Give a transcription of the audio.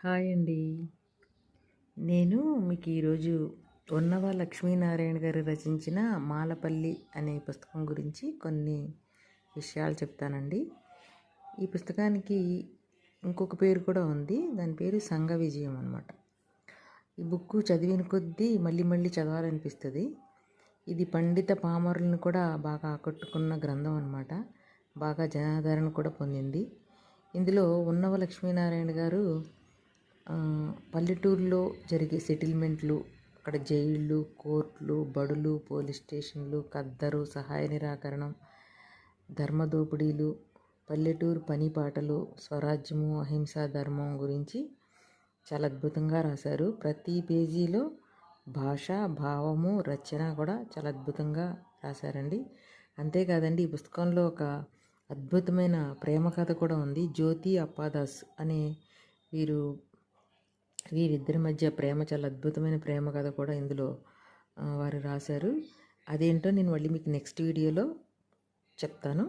Hi అండి. నేను మీకు ఈరోజు ఉన్నవ లక్ష్మీనారాయణ గారు రచించిన మాలపల్లి అనే పుస్తకం గురించి కొన్ని విషయాలు చెప్తానండి. ఈ పుస్తకానికి ఇంకొక పేరు కూడా ఉంది. దాని పేరు సంఘ విజయం అన్నమాట. ఈ బుక్ చదివిన కొద్దీ మళ్ళీ మళ్ళీ చదవాలనిపిస్తుంది. ఇది పండిత పామరులను కూడా బాగా ఆకట్టుకున్న గ్రంథం అన్నమాట. బాగా జనాదరణ కూడా పొందింది. ఇందులో ఉన్నవ లక్ష్మీనారాయణ గారు పల్లెటూరులో జరిగే సెటిల్మెంట్లు, అక్కడ జైళ్ళు, కోర్టులు, బడులు, పోలీస్ స్టేషన్లు, ఖద్దరు, సహాయ నిరాకరణం, ధర్మదోపిడీలు, పల్లెటూరు పనిపాటలు, స్వరాజ్యము, అహింసా ధర్మం గురించి చాలా అద్భుతంగా రాశారు. ప్రతి పేజీలో భాష, భావము, రచన కూడా చాలా అద్భుతంగా రాశారండి. అంతేకాదండి, ఈ పుస్తకంలో ఒక అద్భుతమైన ప్రేమ కథ కూడా ఉంది. జ్యోతి అప్పాదాస్ అనే వీరిద్దరి మధ్య ప్రేమ, చాలా అద్భుతమైన ప్రేమ కథ కూడా ఇందులో వారు రాశారు. అదేంటో నేను మళ్ళీ మీకు నెక్స్ట్ వీడియోలో చెప్తాను.